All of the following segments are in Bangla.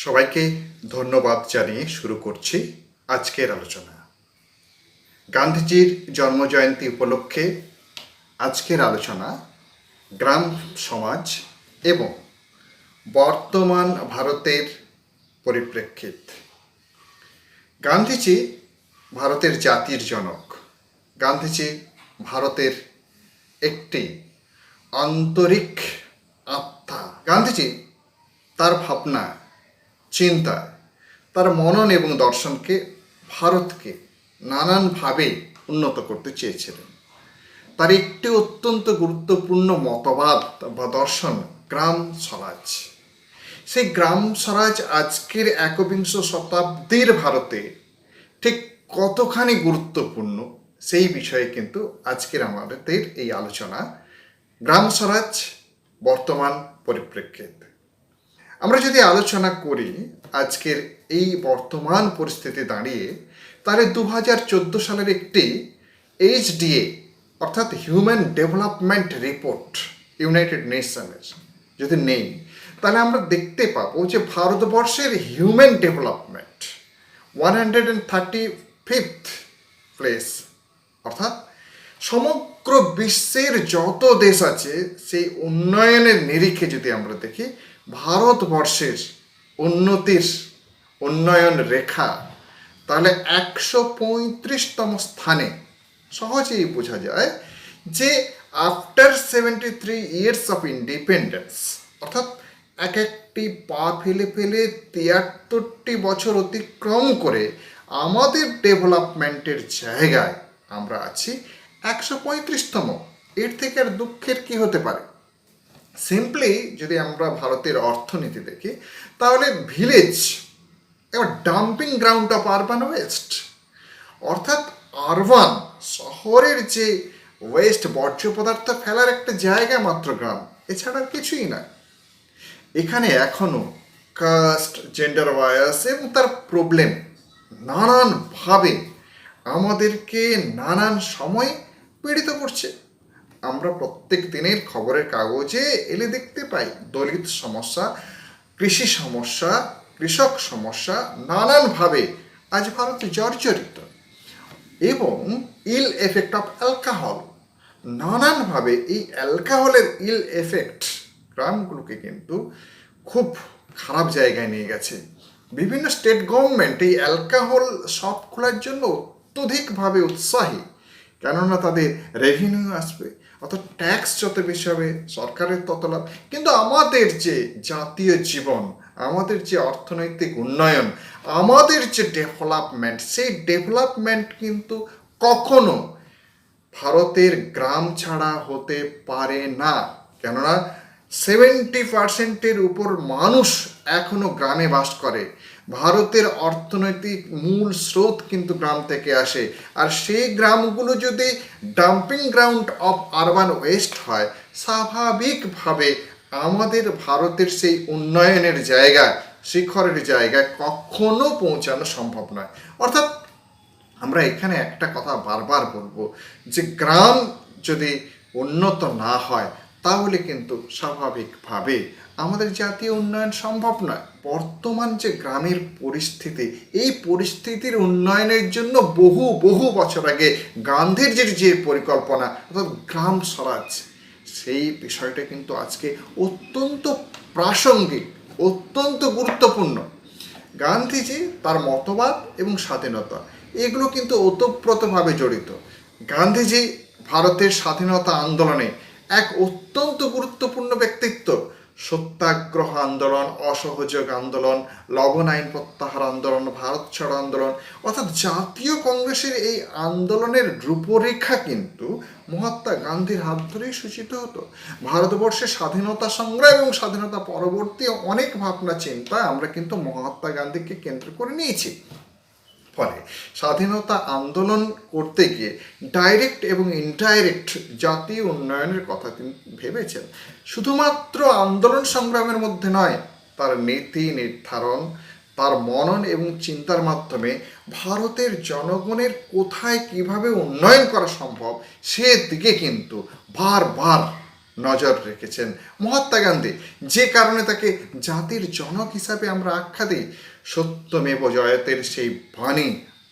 সবাইকে ধন্যবাদ জানিয়ে শুরু করছি আজকের আলোচনা। গান্ধীজির জন্মজয়ন্তী উপলক্ষে আজকের আলোচনা গ্রাম সমাজ এবং বর্তমান ভারতের পরিপ্রেক্ষিত। গান্ধীজি ভারতের জাতির জনক। গান্ধীজি ভারতের একটি আন্তরিক আত্মা। গান্ধীজি তার ভাবনা, চিন্তা, তার মনন এবং দর্শনকে ভারতকে নানানভাবে উন্নত করতে চেয়েছিলেন। তার একটি অত্যন্ত গুরুত্বপূর্ণ মতবাদ বা দর্শন গ্রাম স্বরাজ। সেই গ্রাম স্বরাজ আজকের একবিংশ শতাব্দীর ভারতে ঠিক কতখানি গুরুত্বপূর্ণ সেই বিষয়ে কিন্তু আজকের আমাদের এই আলোচনা, গ্রাম স্বরাজ বর্তমান পরিপ্রেক্ষিত। আমরা যদি আলোচনা করি আজকের এই বর্তমান পরিস্থিতি দাঁড়িয়ে, তাহলে 2014 সালের একটি HDA অর্থাৎ হিউম্যান ডেভেলপমেন্ট রিপোর্ট ইউনাইটেড নেশনের যদি নেই, তাহলে আমরা দেখতে পাবো যে ভারতবর্ষের হিউম্যান ডেভেলপমেন্ট 135th প্লেস, অর্থাৎ সমগ্র বিশ্বের যত দেশ আছে সেই উন্নয়নের নিরিখে যদি আমরা দেখি, ভারতবর্ষের উন্নয়ন রেখা তাহলে 135তম স্থানে। সহজেই বোঝা যায় যে আফটার 73 ইয়ার্স অফ ইন্ডিপেন্ডেন্স, অর্থাৎ একটি পা ফেলে 73টি বছর অতিক্রম করে আমাদের ডেভেলপমেন্টের জায়গায় আমরা আছি 135তম। এর থেকে আর দুঃখের কি হতে পারে? সিম্পলি যদি আমরা ভারতের অর্থনীতি দেখি, তাহলে ভিলেজ এবার dumping ground of urban West, অর্থাৎ আরবান শহরের যে ওয়েস্ট বর্জ্য পদার্থ ফেলার একটা জায়গা মাত্র গ্রাম, এছাড়া কিছুই না। এখানে এখনো কাস্ট, জেন্ডার বায়াস এবং তার প্রবলেম নানানভাবে আমাদেরকে নানান সময় পীড়িত করছে। আমরা প্রত্যেক দিনের খবরের কাগজে এলে দেখতে পাই দলিত সমস্যা, কৃষি সমস্যা, কৃষক সমস্যা নানানভাবে আজ ভারত জর্জরিত। এবং ইল এফেক্ট অফ অ্যালকোহল, নানানভাবে এই অ্যালকোহলের ইল এফেক্ট গ্রামগুলোকে কিন্তু খুব খারাপ জায়গায় নিয়ে গেছে। বিভিন্ন স্টেট গভর্নমেন্ট এই অ্যালকোহল শপ খোলার জন্য অত্যধিকভাবে উৎসাহী, কেননা তাদের রেভিনিউ আসবে, অর্থাৎ ট্যাক্স যত বেশি হবে সরকারের তত লাভ। কিন্তু আমাদের যে জাতীয় জীবন, আমাদের যে অর্থনৈতিক উন্নয়ন, আমাদের যে ডেভেলপমেন্ট, সেই ডেভেলপমেন্ট কিন্তু কখনো ভারতের গ্রাম ছাড়া হতে পারে না। কেননা 70%-এর উপর মানুষ এখনো গ্রামে বাস করে। ভারতের অর্থনৈতিক মূল স্রোত কিন্তু গ্রাম থেকে আসে। আর সেই গ্রামগুলো যদি dumping ground of urban West হয়, স্বাভাবিকভাবে আমাদের ভারতের সেই উন্নয়নের জায়গায়, শিখরের জায়গায় কখনো পৌঁছানো সম্ভব নয়। অর্থাৎ আমরা এখানে একটা কথা বারবার বলবো যে গ্রাম যদি উন্নত না হয়, তাহলে কিন্তু স্বাভাবিকভাবে আমাদের জাতীয় উন্নয়ন সম্ভব নয়। বর্তমান যে গ্রামের পরিস্থিতি, এই পরিস্থিতির উন্নয়নের জন্য বহু বছর আগে গান্ধীজির যে পরিকল্পনা, অর্থাৎ গ্রাম স্বরাজ, সেই বিষয়টা কিন্তু আজকে অত্যন্ত প্রাসঙ্গিক, অত্যন্ত গুরুত্বপূর্ণ। গান্ধীজি তার মতবাদ এবং স্বাধীনতা এগুলো কিন্তু ওতপ্রোতভাবে জড়িত। গান্ধীজি ভারতের স্বাধীনতা আন্দোলনে এক অত্যন্ত গুরুত্বপূর্ণ ব্যক্তিত্ব। সত্যাগ্রহ আন্দোলন, অসহযোগ আন্দোলন, লবণ আইন প্রত্যাহার আন্দোলন, ভারত ছাড়ো আন্দোলন, অর্থাৎ জাতীয় কংগ্রেসের এই আন্দোলনের রূপরেখা কিন্তু মহাত্মা গান্ধীর হাত ধরেই সূচিত হতো। ভারতবর্ষের স্বাধীনতা সংগ্রাম এবং স্বাধীনতা পরবর্তী অনেক ভাবনা চিন্তা আমরা কিন্তু মহাত্মা গান্ধীকে কেন্দ্র করে নিয়েছি। ফলে স্বাধীনতা আন্দোলন করতে গিয়ে ডাইরেক্ট এবং ইনডাইরেক্ট জাতীয় উন্নয়নের কথা তিনি ভেবেছেন। শুধুমাত্র আন্দোলন সংগ্রামের মধ্যে নয়, তার নীতি নির্ধারণ, তার মনন এবং চিন্তার মাধ্যমে ভারতের জনগণের কোথায় কিভাবে উন্নয়ন করা সম্ভব সেদিকে কিন্তু বারবার নজর রেখেছেন মহাত্মা গান্ধী, যে কারণে তাকে জাতির জনক হিসাবে আমরা আখ্যা দিই। সত্যমেব জয়তের সেই বাণী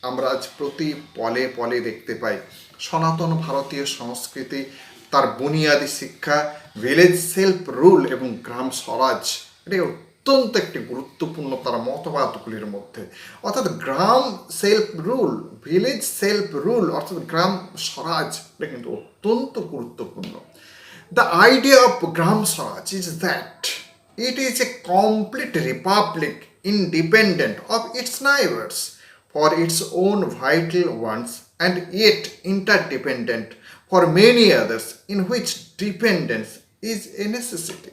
আমরা আজ প্রতি পলে পলে দেখতে পাই। সনাতন ভারতীয় সংস্কৃতি, তার বুনিয়াদী শিক্ষা, ভিলেজ সেলফ রুল এবং গ্রাম স্বরাজ, এটা অত্যন্ত একটি গুরুত্বপূর্ণ তার মতবাদগুলির মধ্যে। অর্থাৎ গ্রাম self rule, village self rule অর্থাৎ গ্রাম স্বরাজ, এটা কিন্তু অত্যন্ত গুরুত্বপূর্ণ। The idea of Gram Swaraj is that it is a complete republic independent of its neighbors for its own vital wants and yet interdependent for many others in which dependence is a necessity.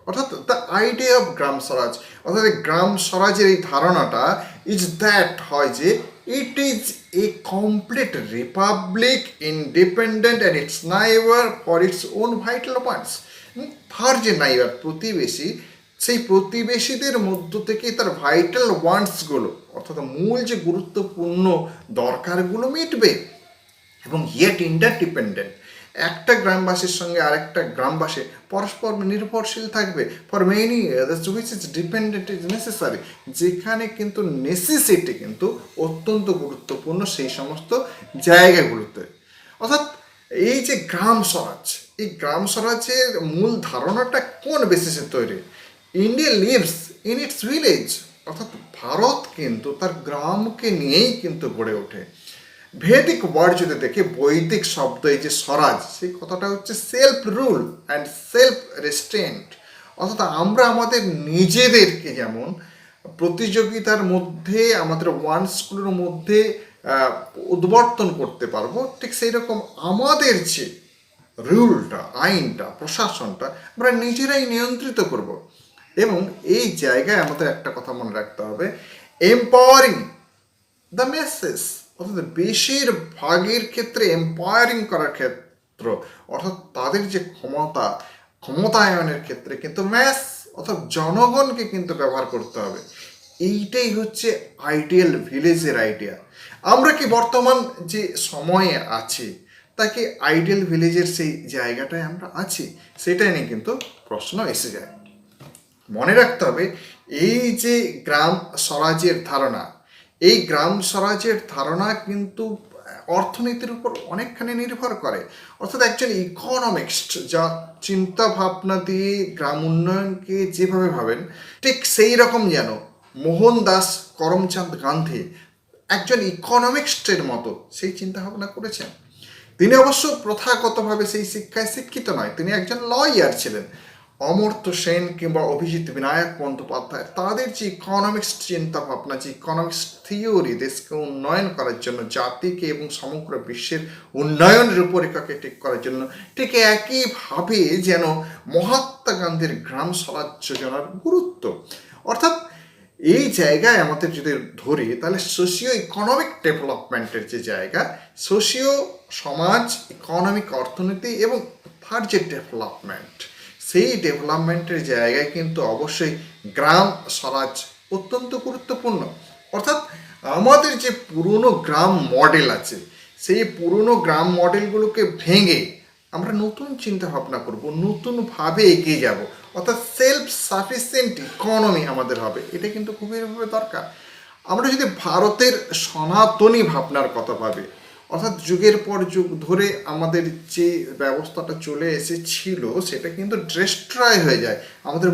অর্থাৎ দ্য আইডিয়া অফ গ্রাম স্বরাজ, অর্থাৎ এই গ্রাম স্বরাজের এই ধারণাটা ইজ দ্যাট হয় যে it is a complete Republic independent and it's neighbour for its own vital wants. তার যে নাইবার প্রতিবেশী, সেই প্রতিবেশীদের মধ্য থেকে তার ভাইটাল ওয়ান্টসগুলো অর্থাৎ মূল যে গুরুত্বপূর্ণ দরকারগুলো মিটবে, এবং ইয়েট ইন্টারডিপেন্ডেন্ট, একটা গ্রামবাসীর সঙ্গে আরেকটা গ্রামবাসী পরস্পর নির্ভরশীল থাকবে for many others which is dependent is necessary, যেখানে কিন্তু নেসেসিটি কিন্তু অত্যন্ত গুরুত্বপূর্ণ সেই সমস্ত জায়গাগুলোতে। অর্থাৎ এই যে গ্রাম স্বরাজ, এই গ্রাম স্বরাজের মূল ধারণাটা কোন বেসিসে তৈরি? India lives in it's village, অর্থাৎ ভারত কিন্তু তার গ্রামকে নিয়েই কিন্তু গড়ে ওঠে। ভেদিক ওয়ার্ড যদি দেখি, বৈদিক শব্দ এই যে স্বরাজ, সেই কথাটা হচ্ছে self rule and self restrained. অর্থাৎ আমরা আমাদের নিজেদেরকে যেমন প্রতিযোগিতার মধ্যে আমাদের ওয়ান্টসগুলোর মধ্যে উদ্বর্তন করতে পারবো, ঠিক সেই রকম আমাদের যে রুলটা, আইনটা, প্রশাসনটা আমরা নিজেরাই নিয়ন্ত্রিত করব। এবং এই জায়গায় আমাদের একটা কথা মনে রাখতে হবে, এম্পাওয়ারিং দ্য মেসেজ, অর্থাৎ বেশিরভাগের ক্ষেত্রে এম্পায়ারিং করার ক্ষেত্র, অর্থাৎ তাদের যে ক্ষমতায়নের ক্ষেত্রে কিন্তু ম্যাস অর্থাৎ জনগণকে কিন্তু ব্যবহার করতে হবে। এইটাই হচ্ছে আইডিয়াল ভিলেজের আইডিয়া। আমরা কি বর্তমান যে সময়ে আছি তা কি আইডিয়াল ভিলেজের সেই জায়গাটায় আমরা আছি? সেটাই নিয়ে কিন্তু প্রশ্ন এসে যায়। মনে রাখতে হবে এই যে গ্রাম স্বরাজের ধারণা, এই গ্রাম স্বরাজের ধারণা কিন্তু অর্থনীতির উপর অনেকখানি নির্ভর করে। অর্থাৎ একজন ইকোনমিক্সট যা চিন্তা ভাবনা দিয়ে গ্রাম উন্নয়নকে যেভাবে ভাবেন, ঠিক সেই রকম যেন মোহনদাস করমচাঁদ গান্ধী একজন ইকোনমিক্সটের মতো সেই চিন্তা ভাবনা করেছেন। তিনি অবশ্য প্রথাগতভাবে সেই শিক্ষায় শিক্ষিত নয়, তিনি একজন লয়ার ছিলেন। অমর্ত্য সেন কিংবা অভিজিৎ বিনায়ক বন্দ্যোপাধ্যায় তাদের যে ইকোনমিক্স চিন্তা ভাবনা, যে ইকোনমিক্স থিওরি দেশকে উন্নয়ন করার জন্য, জাতিকে এবং সমগ্র বিশ্বের উন্নয়নের রূপরেখাকে ঠিক করার জন্য, ঠিক একইভাবে যেন মহাত্মা গান্ধীর গ্রাম স্বরাজ যোজনার গুরুত্ব। অর্থাৎ এই জায়গায় আমাদের যদি ধরি তাহলে সোশিও ইকোনমিক ডেভেলপমেন্টের যে জায়গা, সোশিও সমাজ, ইকোনমিক অর্থনীতি এবং তার যে ডেভেলপমেন্ট, সেই ডেভেলপমেন্টের জায়গায় কিন্তু অবশ্যই গ্রাম স্বরাজ অত্যন্ত গুরুত্বপূর্ণ। অর্থাৎ আমাদের যে পুরনো গ্রাম মডেল আছে, সেই পুরনো গ্রাম মডেলগুলোকে ভেঙে আমরা নতুন চিন্তা ভাবনা করব, নতুনভাবে এগিয়ে যাব। অর্থাৎ সেলফ সাফিসিয়েন্ট ইকোনমি আমাদের হবে, এটা কিন্তু খুবইভাবে দরকার। আমরা যদি ভারতের সনাতনী ভাবনার কথা ভাবি, অর্থাৎ যুগের পর যুগ ধরে আমাদের যে ব্যবস্থাটা চলে এসেছিল সেটা কিন্তু ডিস্ট্রয় হয়ে যায় আমাদের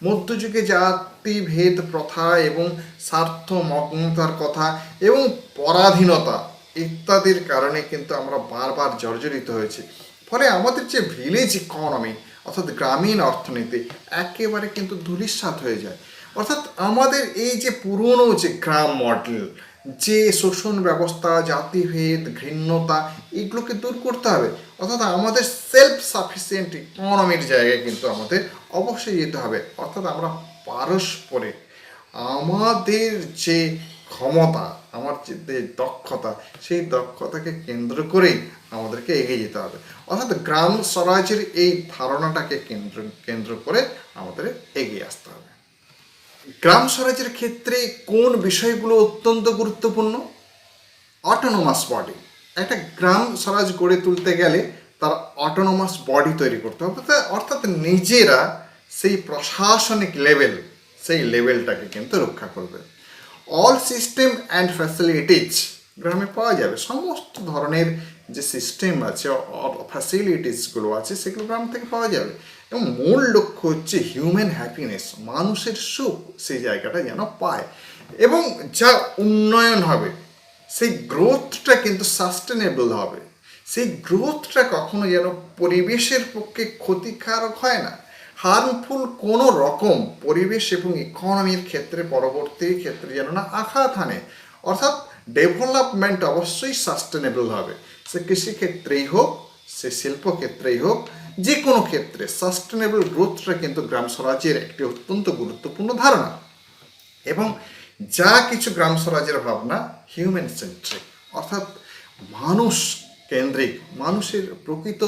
মধ্যযুগে জাতিভেদ প্রথা এবং স্বার্থমগ্নতার কথা এবং পরাধীনতা ইত্যাদির কারণে কিন্তু আমরা বারবার জর্জরিত হয়েছি। ফলে আমাদের যে ভিলেজ ইকোনমি অর্থাৎ গ্রামীণ অর্থনীতি একেবারে কিন্তু ধূলিসাৎ হয়ে যায়। অর্থাৎ আমাদের এই যে পুরনো যে গ্রাম মডেল, যে শোষণ ব্যবস্থা, জাতিভেদ, ঘৃণ্যতা, এগুলোকে দূর করতে হবে। অর্থাৎ আমাদের সেলফ সাফিসিয়েন্ট ইকোনমির জায়গায় কিন্তু আমাদের অবশ্যই যেতে হবে। অর্থাৎ আমরা পারস্পরিক আমাদের যে ক্ষমতা, আমার যে দক্ষতা, সেই দক্ষতাকে কেন্দ্র করেই আমাদেরকে এগিয়ে যেতে হবে। অর্থাৎ গ্রাম স্বরাজের এই ধারণাটাকে কেন্দ্র করে আমাদের এগিয়ে আসতে হবে। গ্রাম স্বরাজের ক্ষেত্রে কোন বিষয়গুলো অত্যন্ত গুরুত্বপূর্ণ? Autonomous body. একটা গ্রাম স্বরাজ গড়ে তুলতে গেলে তার অটোনোমাস বডি তৈরি করতে হবে, অর্থাৎ নিজেরা সেই প্রশাসনিক লেভেল, সেই লেভেলটাকে কিন্তু রক্ষা করবে। অল সিস্টেম অ্যান্ড ফ্যাসিলিটিজ গ্রামে পাওয়া যাবে, সমস্ত ধরনের যে সিস্টেম আছে, ফ্যাসিলিটিসগুলো আছে, সেগুলো গ্রাম থেকে পাওয়া যাবে। এবং মূল লক্ষ্য হচ্ছে হিউম্যান হ্যাপিনেস, মানুষের সুখ সেই জায়গাটা যেন পায়। এবং যা উন্নয়ন হবে সেই গ্রোথটা কিন্তু সাস্টেনেবল হবে, সেই গ্রোথটা কখনো যেন পরিবেশের পক্ষে ক্ষতিকারক হয় না, হার্মফুল কোনো রকম পরিবেশ এবং ইকোনমির ক্ষেত্রে পরবর্তী ক্ষেত্রে যেন না আঘাত হানে। অর্থাৎ ডেভেলপমেন্ট অবশ্যই সাস্টেনেবল হবে, সে কৃষিক্ষেত্রেই হোক, সে শিল্পক্ষেত্রেই হোক, যে কোনো ক্ষেত্রে সাস্টেনেবল গ্রোথটা কিন্তু গ্রাম স্বরাজ্যের একটি অত্যন্ত গুরুত্বপূর্ণ ধারণা। এবং যা কিছু গ্রাম স্বরাজের ভাবনা হিউম্যান সেন্ট্রিক, অর্থাৎ মানুষ কেন্দ্রিক, মানুষের প্রকৃত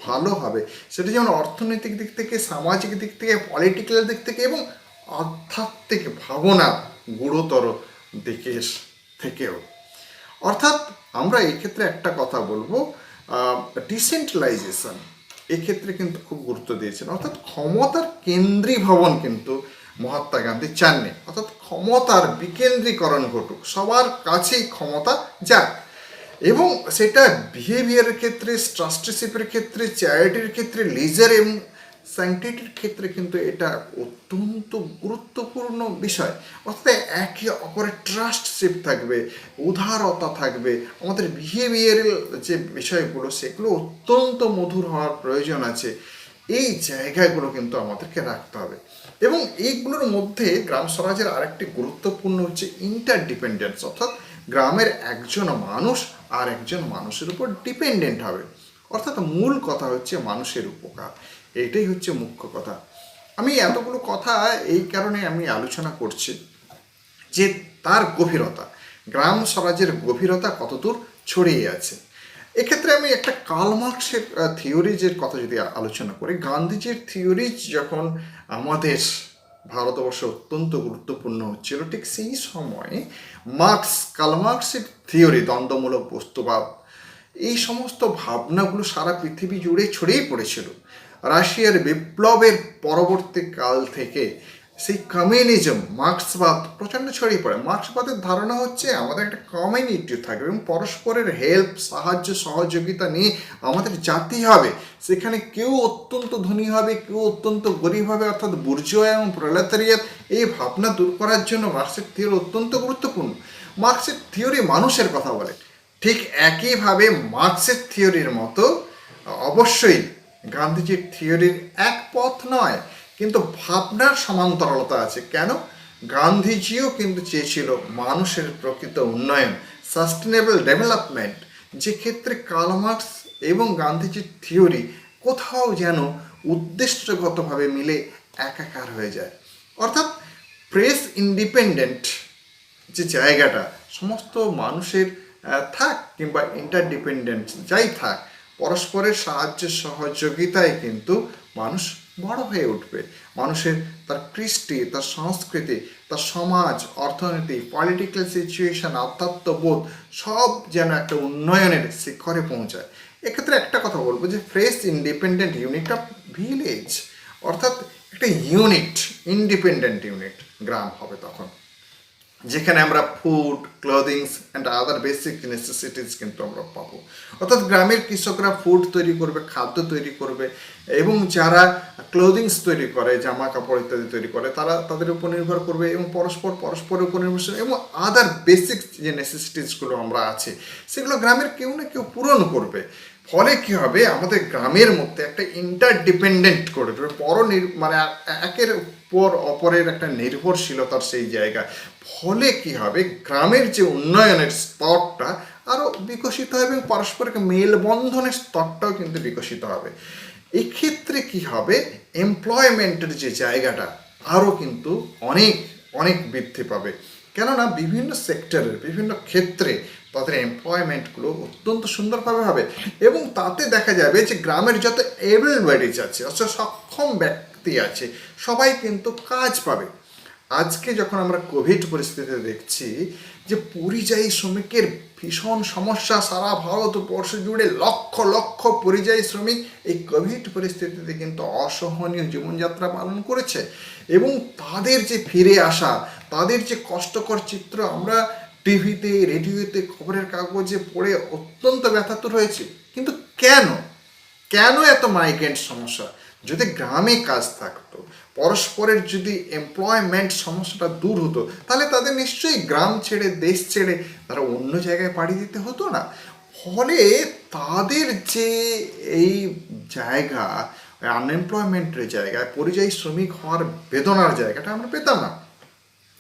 ভালো হবে, সেটা যেমন অর্থনৈতিক দিক থেকে, সামাজিক দিক থেকে, পলিটিক্যাল দিক থেকে এবং আধ্যাত্মিক ভাবনা গুরুতর দিকে থেকেও। অর্থাৎ আমরা এক্ষেত্রে একটা কথা বলবো, ডিসেন্ট্রালাইজেশন এক্ষেত্রে কিন্তু খুব গুরুত্ব দিয়েছেন। অর্থাৎ ক্ষমতার কেন্দ্রীভবন কিন্তু মহাত্মা গান্ধী চাননি, অর্থাৎ ক্ষমতার বিকেন্দ্রীকরণ ঘটুক, সবার কাছেই ক্ষমতা যাক। এবং সেটা বিহেভিয়ারের ক্ষেত্রে, ট্রাস্টিশিপের ক্ষেত্রে, চ্যারিটির ক্ষেত্রে, লিজার এবং স্যাংটিটির ক্ষেত্রে কিন্তু এটা অত্যন্ত গুরুত্বপূর্ণ বিষয়। অর্থাৎ একে অপরের ট্রাস্টশিপ থাকবে, উদারতা থাকবে, আমাদের বিহেভিয়ারাল যে বিষয়গুলো সেগুলো অত্যন্ত মধুর হওয়ার প্রয়োজন আছে। এই জায়গাগুলো কিন্তু আমাদেরকে রাখতে হবে। এবং এইগুলোর মধ্যে গ্রাম স্বরাজের আরেকটি গুরুত্বপূর্ণ হচ্ছে ইন্টারডিপেন্ডেন্স, অর্থাৎ গ্রামের একজন মানুষ আর একজন মানুষের উপর ডিপেন্ডেন্ট হবে। অর্থাৎ মূল কথা হচ্ছে মানুষের উপকার, এইটাই হচ্ছে মুখ্য কথা। আমি এতগুলো কথা এই কারণে আমি আলোচনা করছি যে তার গভীরতা, গ্রাম স্বরাজের গভীরতা কতদূর ছড়িয়ে আছে। এক্ষেত্রে আমি একটা কার্ল মার্কসের থিওরিজের কথা যদি আলোচনা করি, গান্ধীজির থিওরিজ যখন আমাদের ভারতবর্ষে অত্যন্ত গুরুত্বপূর্ণ হচ্ছিল, ঠিক সেই সময়ে কার্ল মার্কসের থিওরি, দ্বন্দ্বমূলক বস্তুবাদ, এই সমস্ত ভাবনাগুলো সারা পৃথিবী জুড়ে ছড়িয়ে পড়েছিল। রাশিয়ার বিপ্লবের পরবর্তী কাল থেকে সেই কমিউনিজম, মার্ক্সবাদ প্রচণ্ড ছড়িয়ে পড়ে। মার্ক্সবাদের ধারণা হচ্ছে আমাদের একটা কমিউনিটি থাকবে এবং পরস্পরের হেল্প, সাহায্য, সহযোগিতা নিয়ে আমাদের জাতি হবে। সেখানে কেউ অত্যন্ত ধনী হবে, কেউ অত্যন্ত গরিব হবে, অর্থাৎ বুর্জোয়া এবং প্রলেতারিয়াত, এই ভাবনা দূর করার জন্য মার্ক্সের থিওরি অত্যন্ত গুরুত্বপূর্ণ। মার্ক্সের থিওরি মানুষের কথা বলে, ঠিক একইভাবে মার্ক্সের থিওরির মতো অবশ্যই গান্ধীজির থিওরির এক পথ নয়, কিন্তু ভাবনার সমান্তরালতা আছে। কেন? গান্ধীজিও কিন্তু চেয়েছিল মানুষের প্রকৃত উন্নয়ন, সাস্টেনেবল ডেভেলপমেন্ট, যে ক্ষেত্রে কার্ল মার্কস এবং গান্ধীজির থিওরি কোথাও যেন উদ্দেশ্যগতভাবে মিলে একাকার হয়ে যায়। অর্থাৎ প্রেস ইন্ডিপেন্ডেন্ট যে জায়গাটা, সমস্ত মানুষের থাক কিংবা ইন্টারডিপেন্ডেন্ট যাই থাক, পরস্পরের সাহায্য সহযোগিতায় কিন্তু মানুষ বড় হয়ে উঠবে। মানুষের তার কৃষ্টি, তার সংস্কৃতি, তার সমাজ, অর্থনীতি, পলিটিক্যাল সিচুয়েশন, আধ্যাত্মবোধ সব যেন একটা উন্নয়নের শিখরে পৌঁছায়। এক্ষেত্রে একটা কথা বলবো যে fresh independent unit of village, অর্থাৎ একটা ইউনিট, ইন্ডিপেন্ডেন্ট ইউনিট গ্রাম হবে তখন, যেখানে আমরা food, ক্লোদিংস and other basic necessities কিন্তু আমরা পাবো। অর্থাৎ গ্রামের কৃষকরা ফুড তৈরি করবে, খাদ্য তৈরি করবে, এবং যারা ক্লোদিংস তৈরি করে, জামা কাপড় ইত্যাদি তৈরি করে, তারা তাদের উপর নির্ভর করবে এবং পরস্পরের উপর নির্ভরশীল, এবং আদার বেসিক যে নেসেসিটিসগুলো আমরা আছে সেগুলো গ্রামের কেউ না কেউ পূরণ করবে। ফলে কী হবে, আমাদের গ্রামের মধ্যে একটা ইন্টারডিপেন্ডেন্ট করে দেবে, মানে একের উপর অপরের একটা নির্ভরশীলতার সেই জায়গা। ফলে কি হবে, গ্রামের যে উন্নয়নের স্তরটা আরও বিকশিত হবে এবং পারস্পরিক মেলবন্ধনের স্তরটাও কিন্তু বিকশিত হবে। এক্ষেত্রে কি হবে, এমপ্লয়মেন্টের যে জায়গাটা আরও কিন্তু অনেক অনেক বৃদ্ধি পাবে। কেননা বিভিন্ন সেক্টরের বিভিন্ন ক্ষেত্রে তাদের এমপ্লয়মেন্টগুলো অত্যন্ত সুন্দরভাবে হবে, এবং তাতে দেখা যাবে যে গ্রামের যত এবল বডিজ আছে, অর্থাৎ সক্ষম ব্যক্তি আছে, সবাই কিন্তু কাজ পাবে। আজকে যখন আমরা কোভিড পরিস্থিতিতে দেখছি যে পরিযায়ী শ্রমিকের ভীষণ সমস্যা, সারা ভারতবর্ষ জুড়ে লক্ষ লক্ষ পরিযায়ী শ্রমিক এই কোভিড পরিস্থিতিতে কিন্তু অসহনীয় জীবনযাত্রা পালন করেছে, এবং তাদের যে ফিরে আসা, তাদের যে কষ্টকর চিত্র আমরা টিভিতে, রেডিওতে, খবরের কাগজে পড়ে অত্যন্ত ব্যথাতুর হয়েছে। কিন্তু কেন কেন এত মাইগ্রেন্ট সমস্যা? যদি গ্রামে কাজ থাকতো, পরস্পরের যদি এমপ্লয়মেন্ট সমস্যাটা দূর হতো, তাহলে তাদের নিশ্চয়ই গ্রাম ছেড়ে, দেশ ছেড়ে তারা অন্য জায়গায় পাড়ি দিতে হতো না। ফলে তাদের যে এই জায়গা, আনএমপ্লয়মেন্টের জায়গায়, পরিযায়ী শ্রমিক হওয়ার বেদনার জায়গাটা আমরা পেতাম না।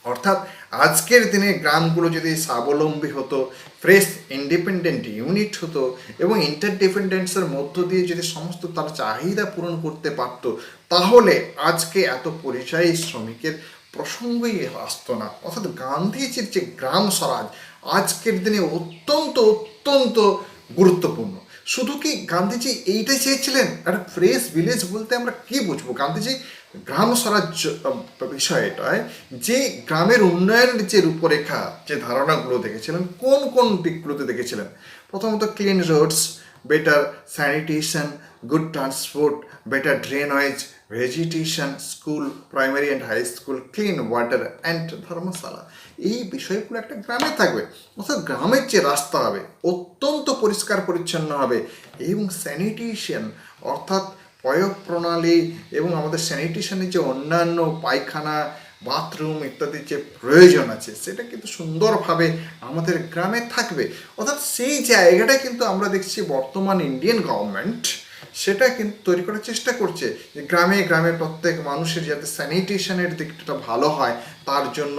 অর্থাৎ আজকের দিনে গ্রামগুলো যদি স্বাবলম্বী হতো, ফ্রেশ ইন্ডিপেন্ডেন্ট ইউনিট হতো, এবং ইন্টারডিপেন্ডেন্সের মধ্য দিয়ে যদি সমস্ত তার চাহিদা পূরণ করতে পারত, তাহলে আজকে এত পরিযায়ী শ্রমিকের প্রসঙ্গই আসতো না। অর্থাৎ গান্ধীজির যে গ্রাম স্বরাজ আজকের দিনে অত্যন্ত অত্যন্ত গুরুত্বপূর্ণ। শুধু কি গান্ধীজি এইটাই চেয়েছিলেন? একটা ফ্রেশ ভিলেজ বলতে আমরা কি বুঝবো? গান্ধীজি গ্রাম স্বরাজ্য বিষয়টায় যে গ্রামের উন্নয়নের যে রূপরেখা, যে ধারণাগুলো দেখেছিলেন, কোন কোন দিকগুলোতে দেখেছিলেন? প্রথমত clean roads, better sanitation, good transport, better drainage, vegetation, school, primary and high school, clean water and dharamshala. এই বিষয়গুলো একটা গ্রামে থাকবে। অর্থাৎ গ্রামের যে রাস্তা হবে অত্যন্ত পরিষ্কার পরিচ্ছন্ন হবে, এবং স্যানিটেশন অর্থাৎ পয়ঃ প্রণালী এবং আমাদের স্যানিটেশনের যে অন্যান্য পায়খানা, বাথরুম ইত্যাদির যে প্রয়োজন আছে সেটা কিন্তু সুন্দরভাবে আমাদের গ্রামে থাকবে। অর্থাৎ সেই জায়গাটা কিন্তু আমরা দেখছি বর্তমান ইন্ডিয়ান গভর্নমেন্ট সেটা কিন্তু তৈরি করার চেষ্টা করছে, যে গ্রামে গ্রামে প্রত্যেক মানুষের যাতে স্যানিটেশনের দিকটা ভালো হয় তার জন্য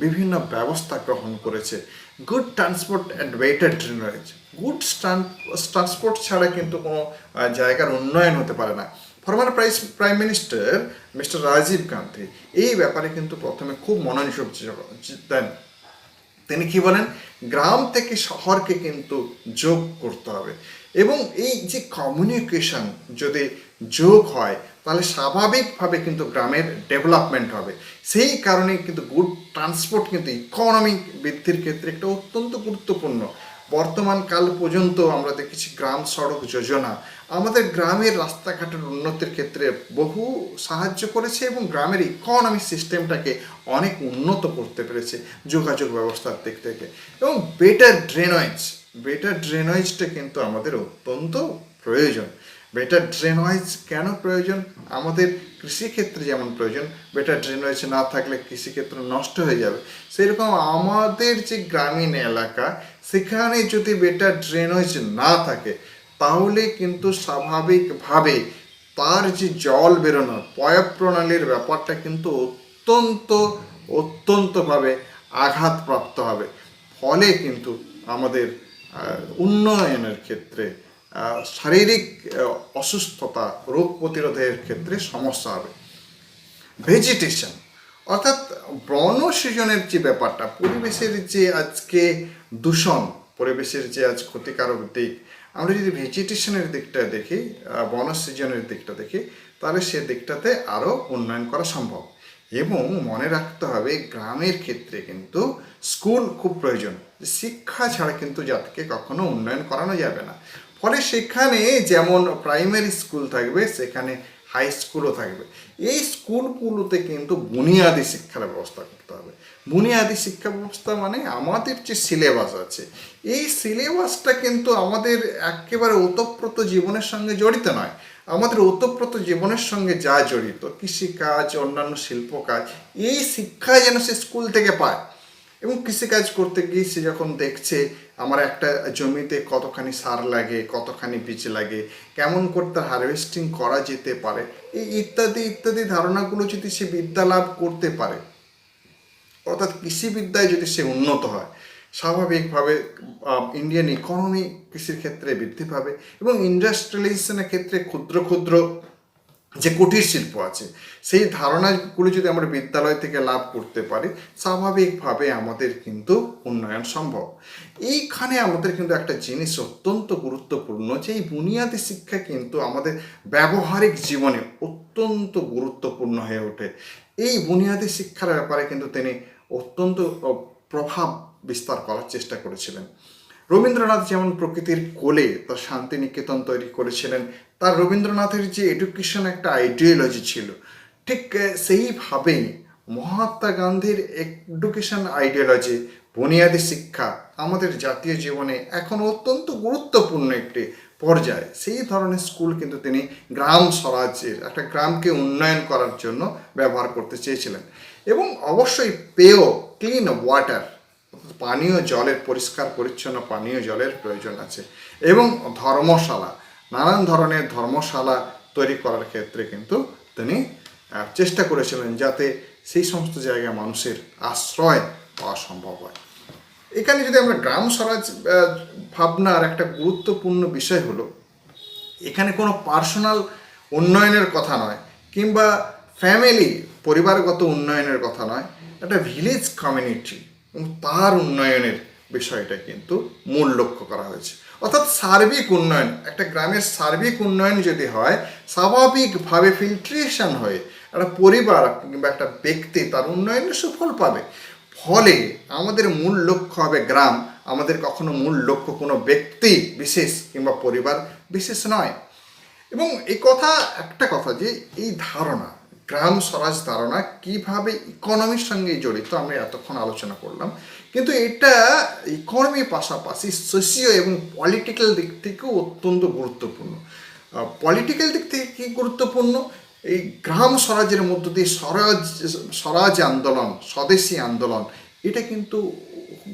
বিভিন্ন ব্যবস্থা গ্রহণ করেছে। Good transport and better drainage. Good transport ছাড়া কিন্তু কোনো জায়গার উন্নয়ন হতে পারে না। Former prime minister mister Rajiv Gandhi এই ব্যাপারে কিন্তু প্রথমে খুব মনোনিবেশ দেন। তিনি কি বলেন? গ্রাম থেকে শহরকে কিন্তু যোগ করতে হবে, এবং এই যে কমিউনিকেশন যদি যোগ হয় তাহলে স্বাভাবিকভাবে কিন্তু গ্রামের ডেভেলপমেন্ট হবে। সেই কারণে কিন্তু গুড ট্রান্সপোর্ট কিন্তু ইকোনমিক বৃদ্ধির ক্ষেত্রে একটা অত্যন্ত গুরুত্বপূর্ণ। বর্তমান কাল পর্যন্ত আমরা দেখেছি গ্রাম সড়ক যোজনা আমাদের গ্রামের রাস্তাঘাটের উন্নতির ক্ষেত্রে বহু সাহায্য করেছে, এবং গ্রামের ইকোনমিক সিস্টেমটাকে অনেক উন্নত করতে পেরেছে যোগাযোগ ব্যবস্থার দিক থেকে। এবং বেটার ড্রেনেজটা কিন্তু আমাদের অত্যন্ত প্রয়োজন। বেটার ড্রেনেজ কেন প্রয়োজন? আমাদের কৃষিক্ষেত্রে যেমন প্রয়োজন, বেটার ড্রেনেজ না থাকলে কৃষিক্ষেত্র নষ্ট হয়ে যাবে, সেরকম আমাদের যে গ্রামীণ এলাকা সেখানে যদি বেটার ড্রেনেজ না থাকে তাহলে কিন্তু স্বাভাবিকভাবে তার যে জল বেরোনোর পয়ঃ প্রণালীর ব্যাপারটা কিন্তু অত্যন্তভাবে আঘাতপ্রাপ্ত হবে। ফলে কিন্তু আমাদের উন্নয়নের ক্ষেত্রে শারীরিক অসুস্থতা, রোগ প্রতিরোধের ক্ষেত্রে সমস্যা হবে। ভেজিটেশন অর্থাৎ বন সৃজনের যে ব্যাপারটা, পরিবেশের যে আজকে দূষণ, পরিবেশের যে আজ ক্ষতিকারক দিক, আমরা যদি ভেজিটেশনের দিকটা দেখি, বন সৃজনের দিকটা দেখি, তাহলে সে দিকটাতে আরও উন্নয়ন করা সম্ভব। এবং মনে রাখতে হবে গ্রামের ক্ষেত্রে কিন্তু স্কুল খুব প্রয়োজন। শিক্ষা ছাড়া কিন্তু জাতিকে কখনো উন্নয়ন করানো যাবে না। ফলে সেখানে যেমন প্রাইমারি স্কুল থাকবে সেখানে হাই স্কুলও থাকবে। এই স্কুলগুলোতে কিন্তু বুনিয়াদী শিক্ষার ব্যবস্থা করতে হবে। বুনিয়াদী শিক্ষা ব্যবস্থা মানে আমাদের যে সিলেবাস আছে, এই সিলেবাসটা কিন্তু আমাদের একেবারে ওতপ্রোত জীবনের সঙ্গে জড়িত নয়। আমাদের ওতপ্রোত জীবনের সঙ্গে যা জড়িত, কৃষিকাজ, অন্যান্য শিল্প কাজ, এই শিক্ষা যেন সে স্কুল থেকে পায়। এবং কৃষিকাজ করতে গিয়ে সে যখন দেখছে আমার একটা জমিতে কতখানি সার লাগে, কতখানি বীজ লাগে, কেমন করতে হারভেস্টিং করা যেতে পারে, এই ইত্যাদি ইত্যাদি ধারণাগুলো যদি সে বিদ্যা লাভ করতে পারে, অর্থাৎ কৃষিবিদ্যায় যদি সে উন্নত হয়, স্বাভাবিকভাবে ইন্ডিয়ান ইকোনমি কৃষির ক্ষেত্রে বৃদ্ধি পাবে। এবং ইন্ডাস্ট্রিয়ালাইজেশনের ক্ষেত্রে ক্ষুদ্র ক্ষুদ্র যে কুটির শিল্প আছে সেই ধারণাগুলো যদি আমরা বিদ্যালয় থেকে লাভ করতে পারি, স্বাভাবিকভাবে আমাদের কিন্তু উন্নয়ন সম্ভব। এইখানে আমাদের কিন্তু একটা জিনিস অত্যন্ত গুরুত্বপূর্ণ, যে এই বুনিয়াদী শিক্ষা কিন্তু আমাদের ব্যবহারিক জীবনে অত্যন্ত গুরুত্বপূর্ণ হয়ে ওঠে। এই বুনিয়াদী শিক্ষার ব্যাপারে কিন্তু তিনি অত্যন্ত প্রভাব বিস্তার করার চেষ্টা করেছিলেন। রবীন্দ্রনাথ যেমন প্রকৃতির কোলে তার শান্তিনিকেতন তৈরি করেছিলেন, তার রবীন্দ্রনাথের যে এডুকেশন একটা আইডিওলজি ছিল, ঠিক সেইভাবেই মহাত্মা গান্ধীর এডুকেশন আইডিওলজি, বুনিয়াদী শিক্ষা আমাদের জাতীয় জীবনে এখন অত্যন্ত গুরুত্বপূর্ণ একটি পর্যায়ে। সেই ধরনের স্কুল কিন্তু তিনি গ্রাম স্বরাজ্যের একটা গ্রামকে উন্নয়ন করার জন্য ব্যবহার করতে চেয়েছিলেন। এবং অবশ্যই পেয় ক্লিন ওয়াটার, পানীয় জলের, পরিষ্কার পরিচ্ছন্ন পানীয় জলের প্রয়োজন আছে। এবং ধর্মশালা, নানান ধরনের ধর্মশালা তৈরি করার ক্ষেত্রে কিন্তু তিনি চেষ্টা করেছিলেন যাতে সেই সমস্ত জায়গায় মানুষের আশ্রয় পাওয়া সম্ভব হয়। এখানে যদি আমরা গ্রাম স্বরাজ ভাবনার একটা গুরুত্বপূর্ণ বিষয় হলো, এখানে কোনো পার্সোনাল উন্নয়নের কথা নয় কিংবা ফ্যামিলি পরিবারগত উন্নয়নের কথা নয়, একটা ভিলেজ কমিউনিটি এবং তার উন্নয়নের বিষয়টা কিন্তু মূল লক্ষ্য করা হয়েছে। অর্থাৎ সার্বিক উন্নয়ন, একটা গ্রামের সার্বিক উন্নয়ন যদি হয়, স্বাভাবিকভাবে ফিল্ট্রেশন হয়ে একটা পরিবার কিংবা একটা ব্যক্তি তার উন্নয়নের সুফল পাবে। ফলে আমাদের মূল লক্ষ্য হবে গ্রাম, আমাদের কখনো মূল লক্ষ্য কোনো ব্যক্তি বিশেষ কিংবা পরিবার বিশেষ নয়। এবং এই কথা, একটা কথা যে এই ধারণা, গ্রাম স্বরাজ ধারণা কিভাবে ইকোনমির সঙ্গে জড়িত আমরা এতক্ষণ আলোচনা করলাম, কিন্তু এটা ইকোনমির পাশাপাশি সোশিও এবং পলিটিক্যাল দিক থেকেও অত্যন্ত গুরুত্বপূর্ণ। পলিটিক্যাল দিক থেকে কী গুরুত্বপূর্ণ, এই গ্রাম স্বরাজের মধ্য দিয়ে স্বরাজ আন্দোলন, স্বদেশী আন্দোলন, এটা কিন্তু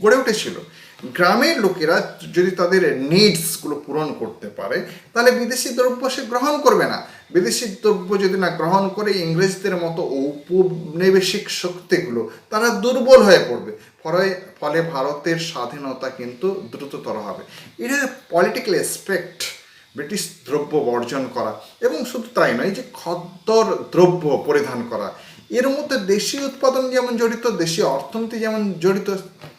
গড়ে উঠেছিল। গ্রামের লোকেরা যদি তাদের নিডসগুলো পূরণ করতে পারে, তাহলে বিদেশি দ্রব্য সে গ্রহণ করবে না। বিদেশি দ্রব্য যদি না গ্রহণ করে, ইংরেজদের মতো ঔপনিবেশিক শক্তিগুলো তারা দুর্বল হয়ে পড়বে। ফলে ভারতের স্বাধীনতা কিন্তু দ্রুততর হবে। এটা পলিটিক্যাল অ্যাসপেক্ট, ব্রিটিশ দ্রব্য বর্জন করা। এবং শুধু তাই নয়, যে খদ্দর দ্রব্য পরিধান করা, এর মধ্যে দেশীয় উৎপাদন যেমন জড়িত, দেশীয় অর্থনীতি যেমন জড়িত,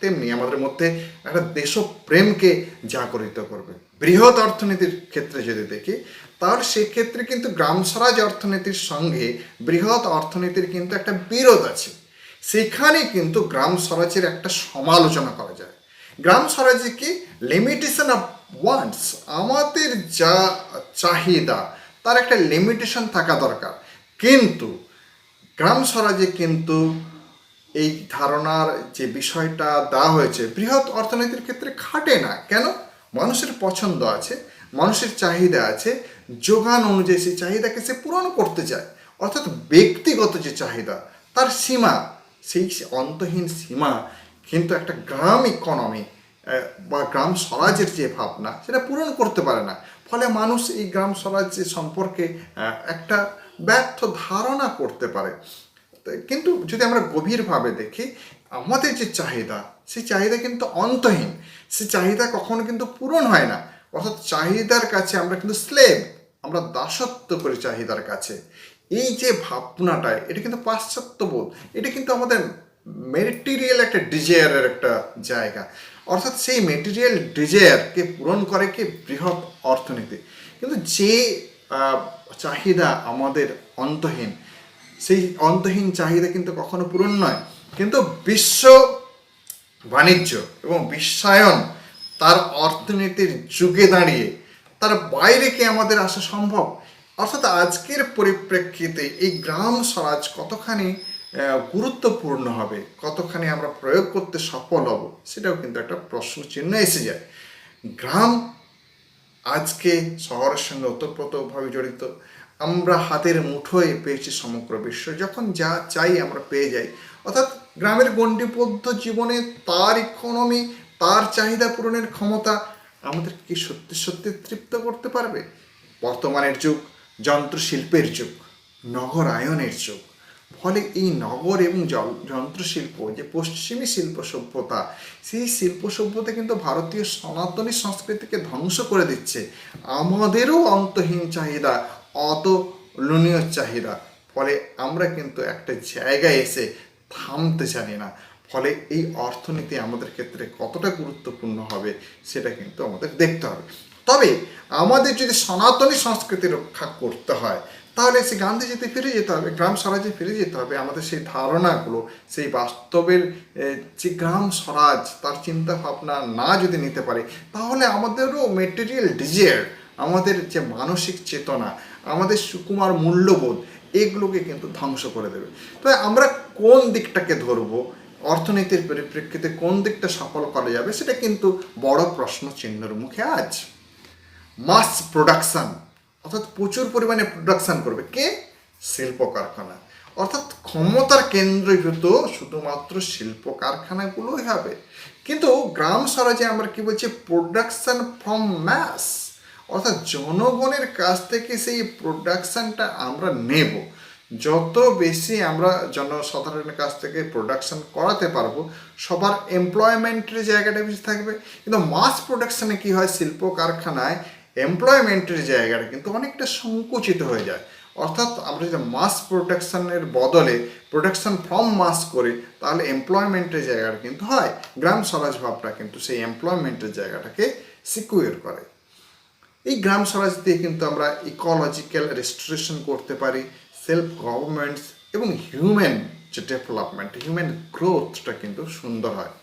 তেমনি আমাদের মধ্যে একটা দেশপ্রেমকে জাগরিত করবে। বৃহৎ অর্থনীতির ক্ষেত্রে যদি দেখি, তাহলে সেক্ষেত্রে কিন্তু গ্রাম স্বরাজ অর্থনীতির সঙ্গে বৃহৎ অর্থনীতির কিন্তু একটা বিরোধ আছে। সেখানে কিন্তু গ্রাম স্বরাজের একটা সমালোচনা করা যায়। গ্রাম স্বরাজে কি লিমিটেশন অফ ওয়ান্টস, আমাদের যা চাহিদা তার একটা লিমিটেশন থাকা দরকার। কিন্তু গ্রাম স্বরাজে কিন্তু এই ধারণার যে বিষয়টা দেওয়া হয়েছে বৃহৎ অর্থনীতির ক্ষেত্রে খাটে না। কেন? মানুষের পছন্দ আছে, মানুষের চাহিদা আছে, যোগান অনুযায়ী সেই চাহিদাকে সে পূরণ করতে চায়। অর্থাৎ ব্যক্তিগত যে চাহিদা, তার সীমা, সেই অন্তহীন সীমা কিন্তু একটা গ্রাম ইকোনমি বা গ্রাম স্বরাজের যে ভাবনা, সেটা পূরণ করতে পারে না। ফলে মানুষ এই গ্রাম স্বরাজ সম্পর্কে একটা ব্যর্থ ধারণা করতে পারে। কিন্তু যদি আমরা গভীরভাবে দেখি, আমাদের যে চাহিদা, সেই চাহিদা কিন্তু অন্তহীন। সেই চাহিদা কখনো কিন্তু পূরণ হয় না। অর্থাৎ চাহিদার কাছে আমরা কিন্তু স্লেভ, আমরা দাসত্ব করি চাহিদার কাছে। এই যে ভাবনাটা, এটা কিন্তু পাশ্চাত্যবোধ, এটা কিন্তু আমাদের মেটেরিয়াল একটা ডিজায়ারের একটা জায়গা। অর্থাৎ সেই মেটেরিয়াল ডিজায়ারকে পূরণ করে কি বৃহৎ অর্থনীতি। কিন্তু যে চাহিদা আমাদের অন্তহীন, সেই অন্তহীন চাহিদা কিন্তু কখনো পূরণ নয়। কিন্তু বিশ্ব বাণিজ্য এবং বিশ্বায়ন, তার অর্থনীতির যুগে দাঁড়িয়ে তার বাইরে কি আমাদের আসা সম্ভব? অর্থাৎ আজকের পরিপ্রেক্ষিতে এই গ্রাম স্বরাজ কতখানি গুরুত্বপূর্ণ হবে, কতখানি আমরা প্রয়োগ করতে সফল হব, সেটাও কিন্তু একটা প্রশ্ন চিহ্ন এসে যায়। গ্রাম আজকে শহরের সঙ্গে ওতপ্রোতভাবে জড়িত। আমরা হাতের মুঠোয় পেয়েছি সমগ্র বিশ্ব, যখন যা চাই আমরা পেয়ে যাই। অর্থাৎ গ্রামের গণ্ডিবদ্ধ জীবনে তার ইকোনমি, তার চাহিদা পূরণের ক্ষমতা আমাদের কি সত্যি সত্যি তৃপ্ত করতে পারবে? বর্তমানের যুগ যন্ত্রশিল্পের যুগ, নগরায়নের যুগ। ফলে এই নগর এবং যন্ত্রশিল্প, যে পশ্চিমী শিল্প সভ্যতা, সেই শিল্প সভ্যতা কিন্তু ভারতীয় সনাতনী সংস্কৃতিকে ধ্বংস করে দিচ্ছে। আমাদেরও অন্তহীন চাহিদা, অতুলনীয় চাহিদা। ফলে আমরা কিন্তু একটা জায়গায় এসে থামতে জানি না। ফলে এই অর্থনীতি আমাদের ক্ষেত্রে কতটা গুরুত্বপূর্ণ হবে, সেটা কিন্তু আমাদের দেখতে হবে। তবে আমাদের যদি সনাতনী সংস্কৃতি রক্ষা করতে হয়, তাহলে সে গান্ধীজিতে ফিরে যেতে হবে, গ্রাম স্বরাজে ফিরে যেতে হবে। আমাদের সেই ধারণাগুলো, সেই বাস্তবের যে গ্রাম স্বরাজ তার চিন্তা ভাবনা না যদি নিতে পারে, তাহলে আমাদেরও মেটেরিয়াল ডিজায়ার, আমাদের যে মানসিক চেতনা, আমাদের সুকুমার মূল্যবোধ, এগুলোকে কিন্তু ধ্বংস করে দেবে। তো আমরা কোন দিকটাকে ধরবো, অর্থনীতির পরিপ্রেক্ষিতে কোন দিকটা সফল করা যাবে, সেটা কিন্তু বড় প্রশ্ন চিহ্নের মুখে আজ। মাস প্রোডাকশন, অর্থাৎ প্রচুর পরিমাণে প্রোডাকশন করবে কে? শিল্প কারখানা। অর্থাৎ ক্ষমতার কেন্দ্রীভূত শুধুমাত্র শিল্প কারখানাগুলোই হবে। কিন্তু গ্রাম স্বরাজে আমরা কি বলছি? প্রোডাকশন ফ্রম ম্যাস, অর্থাৎ জনগণের কাছ থেকে সেই প্রোডাকশনটা আমরা নেব। যত বেশি আমরা জনসাধারণের কাছ থেকে প্রোডাকশন করাতে পারবো, সবার এমপ্লয়মেন্টের জায়গাটা বেশি থাকবে। কিন্তু মাস প্রোডাকশনে কি হয়? শিল্প কারখানায় এমপ্লয়মেন্টের জায়গাটা কিন্তু অনেকটা সংকুচিত হয়ে যায়। অর্থাৎ আমরা যদি মাস প্রোডাকশনের বদলে প্রোডাকশন ফ্রম মাস করি, তাহলে এমপ্লয়মেন্টের জায়গাটা কিন্তু হয়। গ্রাম স্বরাজ ভাবটা কিন্তু সেই এমপ্লয়মেন্টের জায়গাটাকে সিকিউর করে। এই গ্রাম স্বরাজ দিয়ে কিন্তু আমরা ইকোলজিক্যাল রেস্টোরেশন করতে পারি, সেলফ গভর্নমেন্টস এবং হিউম্যান যে ডেভেলপমেন্ট, হিউম্যান গ্রোথটা কিন্তু সুন্দর হয়।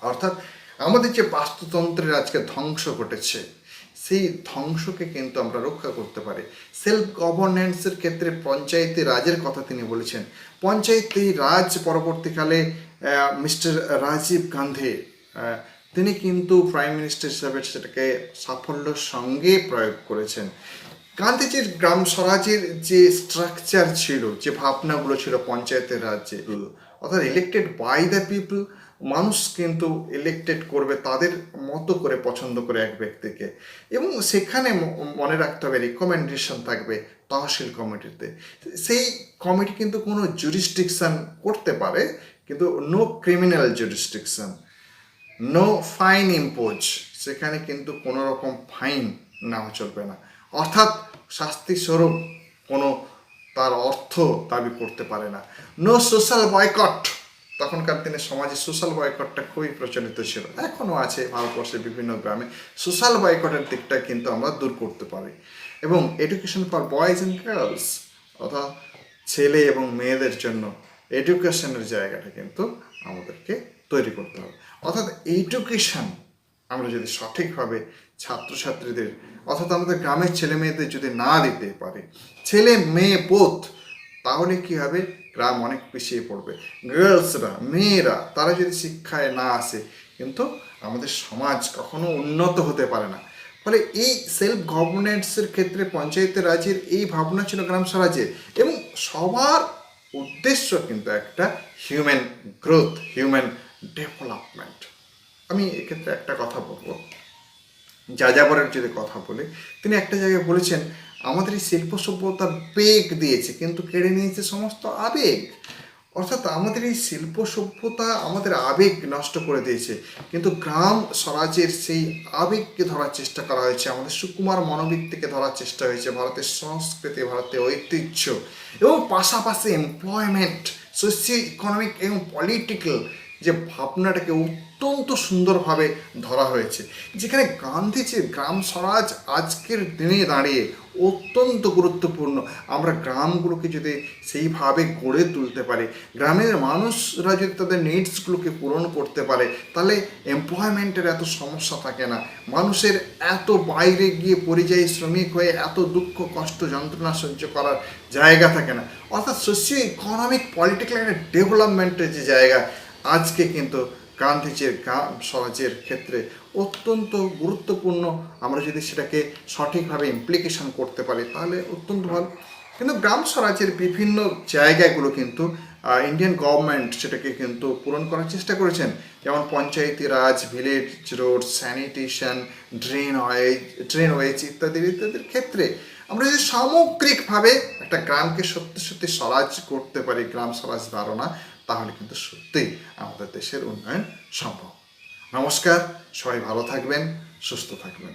অর্থাৎ আমাদের যে বাস্তুতন্ত্রের আজকে ধ্বংস ঘটেছে, সেই ধ্বংসকে কিন্তু আমরা রক্ষা করতে পারি। সেলফ গভর্নেন্সের ক্ষেত্রে পঞ্চায়েতি রাজের কথা তিনি বলেছেন। পঞ্চায়েতি রাজ পরবর্তীকালে মিস্টার রাজীব গান্ধী তিনি কিন্তু প্রাইম মিনিস্টার হিসাবে সেটাকে সাফল্যের সঙ্গে প্রয়োগ করেছেন। গান্ধীজির গ্রাম স্বরাজের যে স্ট্রাকচার ছিল, যে ভাবনাগুলো ছিল পঞ্চায়েতের রাজ্যে, অর্থাৎ ইলেক্টেড বাই দ্য পিপল, মানুষ কিন্তু ইলেক্টেড করবে তাদের মতো করে, পছন্দ করে এক ব্যক্তিকে, এবং সেখানে মনে রাখতে হবে রিকমেন্ডেশন থাকবে তহসিল কমিটিতে। সেই কমিটি কিন্তু কোনো জুরিসডিকশন করতে পারে, কিন্তু no criminal jurisdiction, no fine impose, সেখানে কিন্তু কোনো রকম ফাইন নেওয়া চলবে না। অর্থাৎ শাস্তিস্বরূপ কোনো তার অর্থ দাবি করতে পারে না। নো সোশ্যাল বয়কট, তখনকার দিনে সমাজে সোশ্যাল বয়কটটা খুবই প্রচলিত ছিল, এখনও আছে ভারতবর্ষের বিভিন্ন গ্রামে। সোশ্যাল বয়কটের দিকটা কিন্তু আমরা দূর করতে পারি। এবং education for boys and girls, অর্থাৎ ছেলে এবং মেয়েদের জন্য এডুকেশনের জায়গাটা কিন্তু আমাদেরকে তৈরি করতে হবে। অর্থাৎ এডুকেশন আমরা যদি সঠিকভাবে ছাত্রছাত্রীদের, অর্থাৎ আমাদের গ্রামের ছেলে মেয়েদের যদি না দিতে পারি, ছেলে মেয়ে বোথ, তাহলে কি হবে? গ্রাম অনেক পিছিয়ে পড়বে। গার্লসরা, মেয়েরা, তারা যদি শিক্ষায় না আসে, কিন্তু আমাদের সমাজ কখনো উন্নত হতে পারে না। ফলে এই সেলফ গভর্নেন্সের ক্ষেত্রে পঞ্চায়েতের রাজের এই ভাবনা ছিল গ্রাম স্বরাজের, এবং সবার উদ্দেশ্য কিন্তু একটা হিউম্যান গ্রোথ, হিউম্যান ডেভেলপমেন্ট। আমি এক্ষেত্রে একটা কথা বলবো, যাযাবরের যদি কথা বলে, তিনি একটা জায়গায় বলেছেন, আমাদের এই শিল্প সভ্যতা বেগ দিয়েছে কিন্তু কেড়ে নিয়েছে সমস্ত আবেগ। অর্থাৎ আমাদের এই শিল্প সভ্যতা আমাদের আবেগ নষ্ট করে দিয়েছে, কিন্তু গ্রাম স্বরাজের সেই আবেগকে ধরার চেষ্টা করা হয়েছে, আমাদের সুকুমার মনোবৃত্তিকে ধরার চেষ্টা হয়েছে, ভারতের সংস্কৃতি, ভারতের ঐতিহ্য, এবং পাশাপাশি এমপ্লয়মেন্ট, সোশিও ইকোনমিক এবং পলিটিক্যাল যে ভাবনাটাকে অত্যন্ত সুন্দরভাবে ধরা হয়েছে, যেখানে গান্ধীজির গ্রাম স্বরাজ আজকের দিনে দাঁড়িয়ে অত্যন্ত গুরুত্বপূর্ণ। আমরা গ্রামগুলোকে যদি সেইভাবে গড়ে তুলতে পারি, গ্রামের মানুষরা যদি তাদের নিডসগুলোকে পূরণ করতে পারে, তাহলে এমপ্লয়মেন্টের এত সমস্যা থাকে না, মানুষের এত বাইরে গিয়ে পরিযায়ী শ্রমিক হয়ে এত দুঃখ কষ্ট যন্ত্রণা সহ্য করার জায়গা থাকে না। অর্থাৎ সোশিও ইকোনমিক পলিটিক্যাল একটা ডেভেলপমেন্টের যে জায়গা, আজকে কিন্তু গান্ধীজির গ্রাম স্বরাজের ক্ষেত্রে অত্যন্ত গুরুত্বপূর্ণ। আমরা যদি সেটাকে সঠিকভাবে ইমপ্লিকেশন করতে পারি, তাহলে অত্যন্ত ভালো। কিন্তু গ্রাম স্বরাজের বিভিন্ন জায়গাগুলো কিন্তু ইন্ডিয়ান গভর্নমেন্ট সেটাকে কিন্তু পূরণ করার চেষ্টা করেছেন, যেমন পঞ্চায়েতি রাজ, ভিলেজ রোড, স্যানিটেশন, ড্রেনওয়েজ ইত্যাদি ইত্যাদির ক্ষেত্রে আমরা যদি সামগ্রিকভাবে একটা গ্রামকে সত্যি সত্যি স্বরাজ করতে পারি, গ্রাম স্বরাজ ধারণা, তাহলে কিন্তু সত্যিই আমাদের দেশের উন্নয়ন সম্ভব। নমস্কার, সবাই ভালো থাকবেন, সুস্থ থাকবেন।